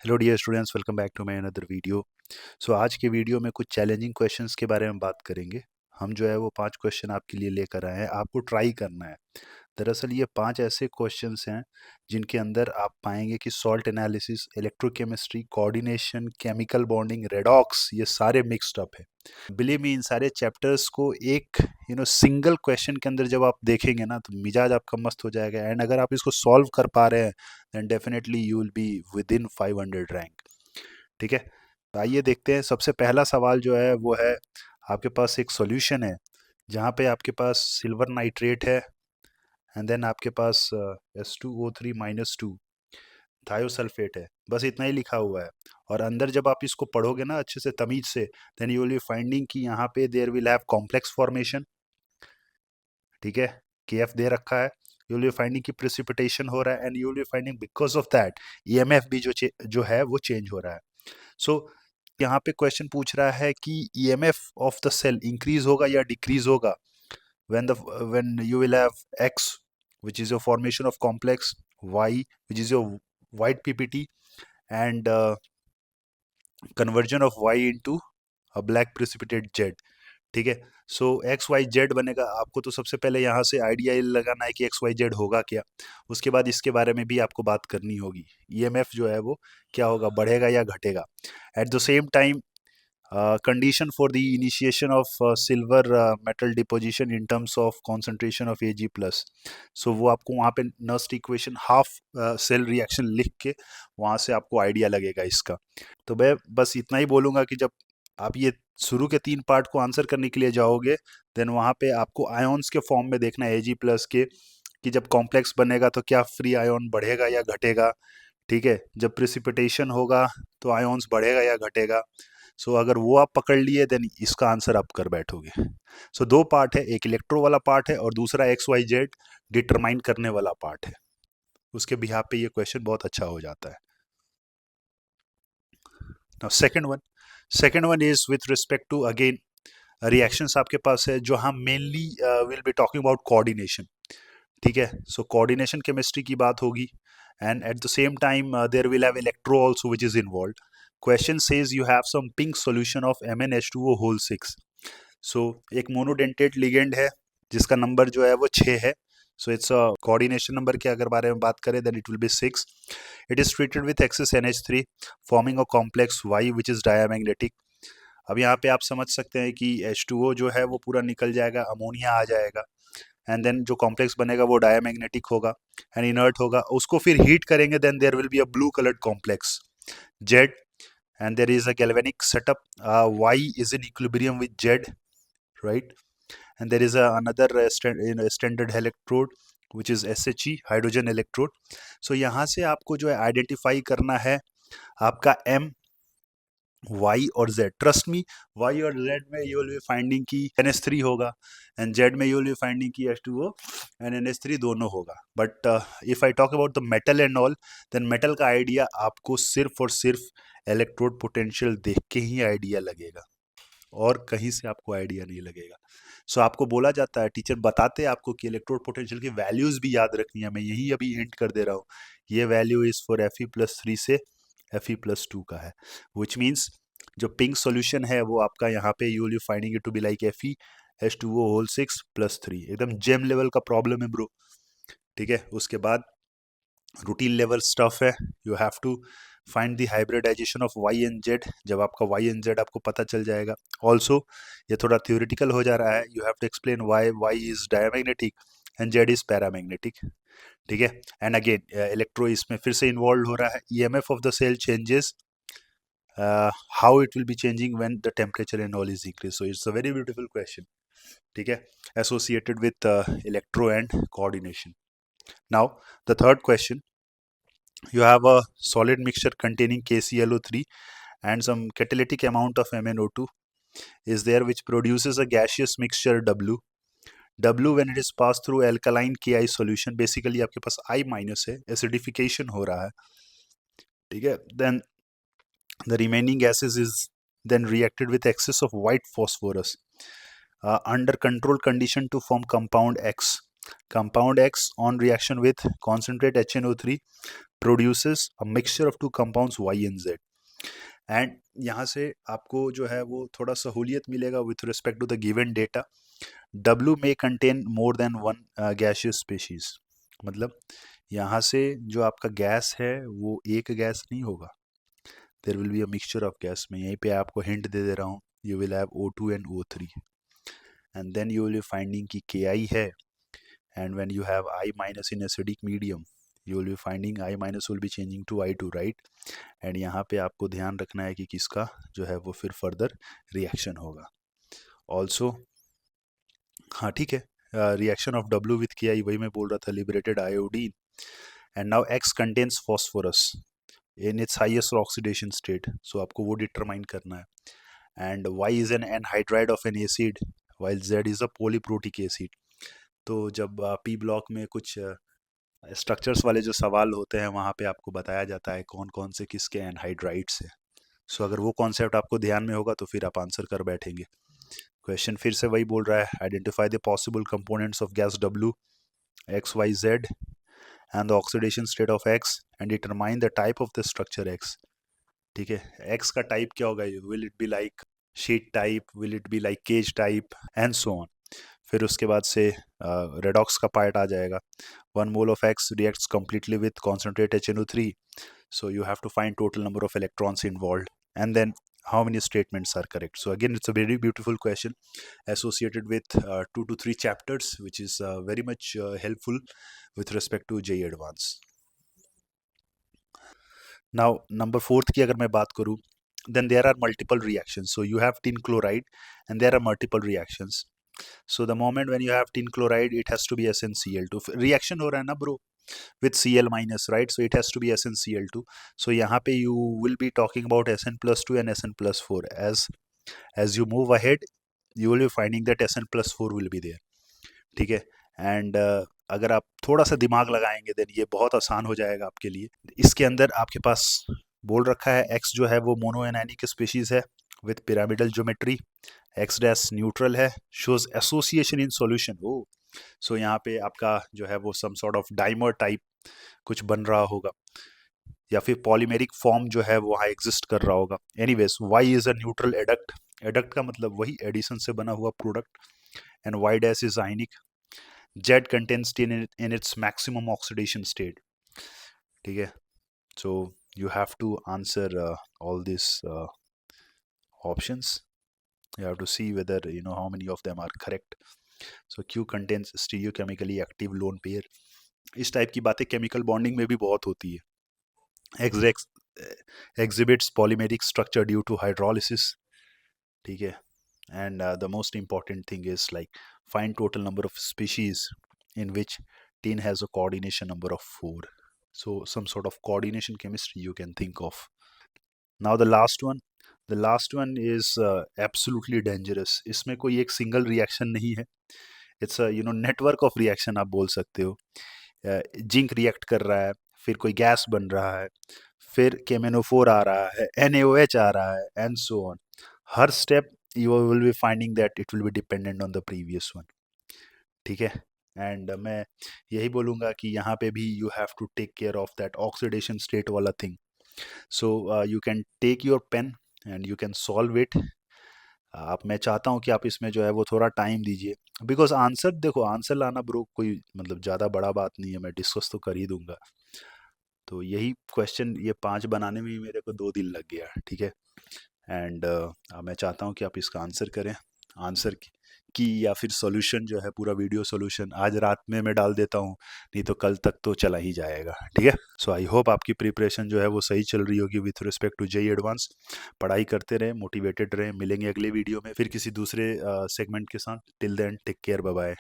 Hello dear students, welcome back to my another video. आज के video में कुछ चैलेंजिंग क्वेश्चंस के बारे में बात करेंगे। हम जो है वो 5 क्वेश्चन आपके लिए लेकर आए हैं, आपको ट्राई करना है। दरअसल ये 5 ऐसे क्वेश्चंस हैं जिनके अंदर आप पाएंगे कि salt analysis, electrochemistry, coordination, chemical bonding, redox, ये सारे मिक्स्ड अप है। बिलीव मी, इन सारे चैप्टर्स को एक सिंगल क्वेश्चन के अंदर जब आप देखेंगे ना तो मिजाज आपका मस्त हो जाएगा। एंड अगर आप इसको सॉल्व कर पा रहे हैं then definitely you will be within 500 rank. ठीक है, तो आइए देखते हैं। सबसे पहला सवाल जो है वो है, आपके पास एक सॉल्यूशन है जहाँ पे आपके पास सिल्वर नाइट्रेट है एंड देन आपके पास S2O3 - 2 थायोसल्फेट है। बस इतना ही लिखा हुआ है। और अंदर जब आप इसको पढ़ोगे ना अच्छे से तमीज से, then you will be finding कि यहाँ पे there will have complex formation. ठीक है, KF दे रखा है। यू विल बी फाइंडिंग कि प्रेसिपिटेशन हो रहा है and you will be finding because of that EMF भी जो है वो चेंज हो रहा है। सो यहाँ पे क्वेश्चन पूछ रहा है कि EMF of the cell increase होगा या डिक्रीज होगा when you will have X, which is your formation of complex, Y, which is your white PPT, and conversion of Y into a black precipitate Z। ठीक है, सो XYZ बनेगा। आपको तो सबसे पहले यहाँ से आइडिया लगाना है कि XYZ होगा क्या। उसके बाद इसके बारे में भी आपको बात करनी होगी, EMF जो है वो क्या होगा, बढ़ेगा या घटेगा। Eight the same time condition for the initiation of silver metal deposition in terms of concentration of Ag plus। So वो आपको वहाँ पे Nernst equation half cell reaction लिख के वहाँ से आपको आइडिया लगेगा इसका। तो मैं बस इतना ही बोलूँगा कि जब आप ये शुरू के 3 पार्ट को आंसर करने के लिए जाओगे देन वहाँ पे आपको आयोन्स के फॉर्म में देखना है Ag प्लस के, कि जब कॉम्प्लेक्स बनेगा तो क्या फ्री आयोन बढ़ेगा या घटेगा। ठीक है, जब प्रिसिपिटेशन होगा तो आयोन्स बढ़ेगा या घटेगा। अगर वो आप पकड़ लिए देन इसका आंसर आप कर बैठोगे। दो पार्ट है, एक इलेक्ट्रो वाला पार्ट है और दूसरा XYZ डिटरमाइन करने वाला पार्ट है। उसके बिहाफ पे ये क्वेश्चन बहुत अच्छा हो जाता है। Now second one is with respect to again reactions आपके पास है, जो हम mainly will be talking about coordination. ठीक है, कोऑर्डिनेशन केमिस्ट्री की बात होगी and at the same time there will have electro also which is involved. Question says you have some pink solution of MnH2O whole 6। एक monodentate ligand है जिसका number जो है वो 6 है। इट्स अ कोऑर्डिनेशन नंबर के अगर बारे में बात करें then it will be 6। It is treated with excess NH3 forming a complex Y which is diamagnetic. अब यहाँ पे आप समझ सकते हैं कि H2O जो है वो पूरा निकल जाएगा, अमोनिया आ जाएगा एंड देन जो कॉम्प्लेक्स बनेगा वो डायमैग्नेटिक होगा एंड इनर्ट होगा। उसको फिर हीट करेंगे then there will be a blue coloured complex Z and there is a galvanic setup, Y is in equilibrium with Z, right? And there is another standard electrode which is SHE, hydrogen electrode। यहाँ से आपको जो है identify करना है आपका M, Y और Z। Trust me, Y और Z में यू विल बी फाइंडिंग की NH3 होगा एंड Z में यू विल बी फाइंडिंग की H2O एंड NH3 दोनों होगा। But if I talk about the metal and all then metal का आइडिया आपको सिर्फ और सिर्फ इलेक्ट्रोड पोटेंशियल देख के ही आइडिया लगेगा और कहीं से आपको आइडिया नहीं लगेगा। आपको बोला जाता है, टीचर बताते हैं आपको कि इलेक्ट्रोड पोटेंशियल की वैल्यूज भी याद रखनी है। मैं यही अभी हिंट कर दे रहा हूँ, ये वैल्यू इज फॉर Fe+3 से Fe+2 का है, विच मीन्स जो पिंक सॉल्यूशन है वो आपका यहाँ पे you will be finding it to be like FeH2O whole 6+3। एकदम जेम लेवल का प्रॉब्लम है ब्रो। ठीक है, उसके बाद रूटीन लेवल स्टफ है। You have to find the hybridisation of Y and Z। जब आपका Y एंड Z आपको पता चल जाएगा। ऑल्सो ये थोड़ा थ्योरेटिकल हो जा रहा है, you have to explain why Y is diamagnetic and Z is paramagnetic. ठीक है, एंड अगेन इलेक्ट्रो इसमें फिर से इन्वॉल्व हो रहा है। EMF of the cell changes, how it will be changing when the temperature and all is increase. It's a very beautiful question. ठीक है, associated with electro and coordination. Now the third question, you have a solid mixture containing KClO3 and some catalytic amount of MnO2 is there, which produces a gaseous mixture W। W when it is passed through alkaline Ki solution, basically आपके पास I minus है, acidification हो रहा है। ठीक है, then the remaining gases is then reacted with excess of white phosphorus under controlled condition to form compound X। Compound X on reaction with concentrate HNO3 produces a mixture of two compounds Y and Z. And यहाँ से आपको जो है वो थोड़ा सहूलियत मिलेगा with respect to the given data. W may contain more than one gaseous species, मतलब यहाँ से जो आपका गैस है वो एक गैस नहीं होगा, there will be a mixture of gas. में यहीं पे आपको हिंट दे दे रहा हूँ, you will have O2 and O3, and then you will be finding कि Ki है, and when you have I minus in acidic medium, you will be finding I minus will be changing to I2, right. And यहाँ पे आपको ध्यान रखना है कि किसका जो है वो फिर फर्दर रिएक्शन होगा ऑल्सो। हाँ ठीक है, reaction of W with Ki, वही मैं बोल रहा था, liberated iodine. And now X contains phosphorus in its highest oxidation state, so आपको वो डिटरमाइन करना है। And Y is an anhydride of an acid while Z is a polyprotic acid. तो जब पी ब्लॉक में कुछ स्ट्रक्चर्स वाले जो सवाल होते हैं वहाँ पे आपको बताया जाता है कौन कौन से किसके एनहाइड्राइड्स हैं। सो अगर वो कॉन्सेप्ट आपको ध्यान में होगा तो फिर आप आंसर कर बैठेंगे। क्वेश्चन फिर से वही बोल रहा है, identify the possible components of gas W, X, Y, Z and the oxidation state of X and determine the type of the structure X। ठीक है, X का टाइप क्या होगा, will it be like sheet type, will it be like cage type and so on. फिर उसके बाद से redox का पार्ट आ जाएगा। 1 mole of X reacts completely with concentrate HNO3, so you have to find total number of electrons involved and then how many statements are correct. So again, it's a very beautiful question associated with 2 to 3 chapters, which is very much helpful with respect to JEE Advanced. Now, number 4th की अगर मैं बात करूँ, then there are multiple reactions. So you have tin chloride and there are multiple reactions. So the moment when you have tin chloride, it has to be SnCl2. Reaction हो रहा है ना bro with Cl minus, right? So it has to be SnCl2. So यहाँ पे you will be talking about Sn+2 and Sn+4. As you move ahead, you will be finding that Sn+4 will be there. ठीक है, and अगर आप थोड़ा सा दिमाग लगाएंगे देन ये बहुत आसान हो जाएगा आपके लिए। इसके अंदर आपके पास बोल रखा है एक्स जो है वो मोनोएनानिक स्पीशीज है with pyramidal geometry, X dash neutral है, shows association in solution. Oh so यहाँ पे आपका जो है वो some sort of dimer type कुछ बन रहा होगा, या फिर पॉलीमेरिक फॉर्म जो है वो वहाँ एग्जिस्ट कर रहा होगा। Anyways, Y is a neutral adduct, adduct का मतलब वही एडिशन से बना हुआ product, and Y dash is ionic, Z contains tin in its maximum oxidation state। ठीक है, so you have to answer all these options. You have to see whether you know how many of them are correct. So Q contains stereochemically active lone pair। इस type की बातें chemical bonding में भी बहुत होती है। X exhibits polymeric structure due to hydrolysis। ठीक है, and the most important thing is like find total number of species in which tin has a coordination number of 4। So some sort of coordination chemistry you can think of। Now the last one is absolutely dangerous। इसमें कोई एक single reaction नहीं है, it's you know network of reaction आप बोल सकते हो। Zinc react कर रहा है, फिर कोई गैस बन रहा है, फिर KMnO4 आ रहा है, NaOH आ रहा है and so on. Her step you will be finding that it will be dependent on the previous one। ठीक है, एंड मैं यही बोलूँगा कि यहाँ पे भी you have to take care of that oxidation state वाला thing। So you can take your pen and you can solve it। आप मैं चाहता हूँ कि आप इसमें जो है वो थोड़ा टाइम दीजिए, बिकॉज आंसर देखो, आंसर लाना ब्रो कोई मतलब ज़्यादा बड़ा बात नहीं है, मैं डिस्कस तो कर ही दूंगा। तो यही क्वेश्चन ये 5 बनाने में ही मेरे को 2 दिन लग गया, ठीक है। एंड मैं चाहता हूँ कि आप इसका आंसर करें, आंसर की या फिर सॉल्यूशन जो है पूरा वीडियो सॉल्यूशन आज रात में मैं डाल देता हूँ, नहीं तो कल तक तो चला ही जाएगा, ठीक है। सो आई होप आपकी प्रिपरेशन जो है वो सही चल रही होगी with respect to JEE advance. पढ़ाई करते रहें, मोटिवेटेड रहें। मिलेंगे अगले वीडियो में फिर किसी दूसरे सेगमेंट के साथ। Till then take care, bye bye.